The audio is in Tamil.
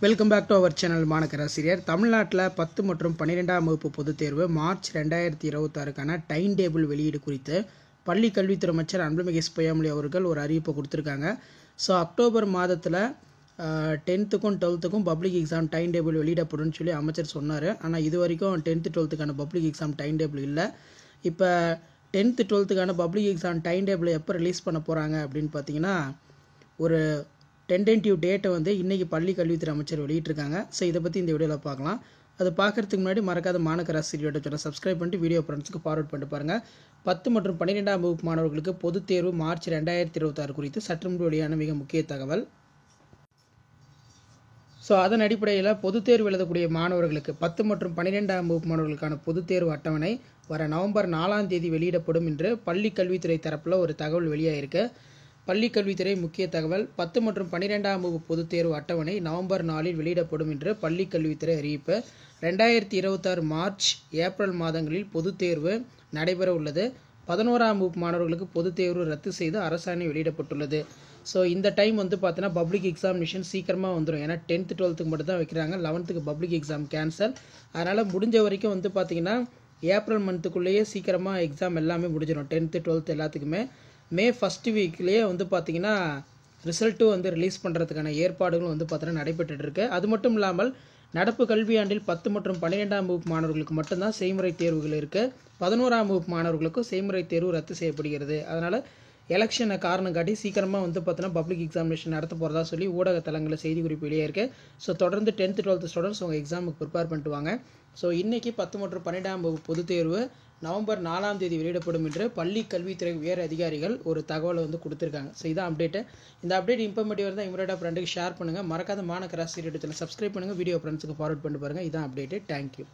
Welcome back to our channel மாணக்கராசிரியர். தமிழ்நாட்டில் 10 மற்றும் 12ஆம் வகுப்பு பொதுத் தேர்வு மார்ச் 2026க்கான டைம் டேபிள் வெளியீடு குறித்து பள்ளி கல்வித்துறை அமைச்சர் அன்புமிகு பொய்யாமொழி அவர்கள் ஒரு அறிவிப்பை கொடுத்துருக்காங்க. ஸோ அக்டோபர் மாதத்தில் 10த்துக்கும் 12த்துக்கும் பப்ளிக் எக்ஸாம் டைம் டேபிள் வெளியிடப்படும்னு சொல்லி அமைச்சர் சொன்னார். ஆனால் இது வரைக்கும் 10th 12த்துக்கான பப்ளிக் எக்ஸாம் டைம் டேபிள் இல்லை. இப்போ 10th 12த்துக்கான பப்ளிக் எக்ஸாம் டைம் டேபிள் எப்போ ரிலீஸ் பண்ண போகிறாங்க அப்படின்னு பார்த்தீங்கன்னா, ஒரு டென்டேட்டிவ் டேட்டை இன்றைக்கி பள்ளி கல்வித்துறை அமைச்சர் வெளியிட்டிருக்காங்க. ஸோ இதை பற்றி இந்த வீடியோவில் பார்க்கலாம். அது பார்க்குறதுக்கு முன்னாடி மறக்காத மாணக்கராசிரியரோட சேனல் சப்ஸ்கிரைப் பண்ணிட்டு வீடியோ ஃப்ரெண்ட்ஸுக்கு ஃபார்வர்ட் பண்ணிட்டு பாருங்கள். 10 மற்றும் 12ஆம் வகுப்பு மாணவர்களுக்கு பொதுத் தேர்வு மார்ச் 2026 குறித்து சற்று முன்பு வெளியான மிக முக்கிய தகவல். ஸோ அதன் அடிப்படையில் பொதுத் தேர்வு எழுதக்கூடிய மாணவர்களுக்கு 10 மற்றும் 12ஆம் வகுப்பு மாணவர்களுக்கான பொதுத் தேர்வு அட்டவணை வர நவம்பர் 4ஆம் தேதி வெளியிடப்படும் என்று பள்ளி கல்வித்துறை தரப்பில் ஒரு தகவல் வெளியாகிருக்கு. பள்ளி கல்வித்துறை முக்கிய தகவல்: 10 மற்றும் 12ஆம் வகுப்பு பொதுத் தேர்வு அட்டவணை நவம்பர் 4இல் வெளியிடப்படும் என்று பள்ளி கல்வித்துறை அறிவிப்பு. 2026 மார்ச் ஏப்ரல் மாதங்களில் பொதுத் தேர்வு நடைபெற உள்ளது. 11ஆம் வகுப்பு மாணவர்களுக்கு பொதுத் தேர்வு ரத்து செய்து அரசாணை வெளியிடப்பட்டுள்ளது. ஸோ இந்த டைம் பார்த்தீங்கன்னா பப்ளிக் எக்ஸாமினேஷன் சீக்கிரமாக வந்துடும். ஏன்னா 10th 12த்துக்கு மட்டும் தான் வைக்கிறாங்க. 11த்துக்கு பப்ளிக் எக்ஸாம் கேன்சல். அதனால் முடிஞ்ச வரைக்கும் பார்த்தீங்கன்னா ஏப்ரல் மந்த்துக்குள்ளேயே சீக்கிரமாக எக்ஸாம் எல்லாமே முடிஞ்சிடும். 10th 12th எல்லாத்துக்குமே மே ஃபஸ்ட் வீக்லேயே பார்த்தீங்கன்னா ரிசல்ட்டும் ரிலீஸ் பண்ணுறதுக்கான ஏற்பாடுகளும் பார்த்தீங்கன்னா நடைபெற்றுட்டு இருக்கு. அது மட்டும் இல்லாமல் நடப்பு கல்வியாண்டில் 10 மற்றும் 12ஆம் வகுப்பு மாணவர்களுக்கு மட்டும்தான் செய்முறை தேர்வுகள் இருக்குது. 11ஆம் வகுப்பு மாணவர்களுக்கும் செய்முறை தேர்வு ரத்து செய்யப்படுகிறது. அதனால் எலெக்ஷனை காரணம் காட்டி சீக்கிரமாக பார்த்தீங்கன்னா பப்ளிக் எக்ஸாமினேஷன் நடத்த போகிறதா சொல்லி ஊடக தளங்களில் செய்தி குறிப்பு வெளியே இருக்குது. ஸோ தொடர்ந்து 10th 12th ஸ்டூடெண்ட்ஸ் உங்கள் எக்ஸாமுக்கு ப்ரிப்பேர் பண்ணிட்டு வாங்க. ஸோ இன்றைக்கி 10 மற்றும் 12ஆம் வகுப்பு பொதுத் தேர்வு நவம்பர் 4ஆம் தேதி வெளியிடப்படும் என்று பள்ளி கல்வித்துறை உயர் அதிகாரிகள் ஒரு தகவலை கொடுத்துருக்காங்க. ஸோ இதான் அப்டேட்டு. இந்த அப்டேட் இன்ஃபர்மேட்டிவ் இருந்தால் இமீடியட்டாக ஃப்ரெண்டுக்கு ஷேர் பண்ணுங்கள். மறக்காத மாணக்கராசிரியர் சப்ஸ்கிரைப் பண்ணுங்கள். வீடியோ ஃப்ரெண்ட்ஸுக்கு ஃபார்வர்ட் பண்ணிட்டு பாருங்கள். இதான் அப்டேட்டு. தேங்க்யூ.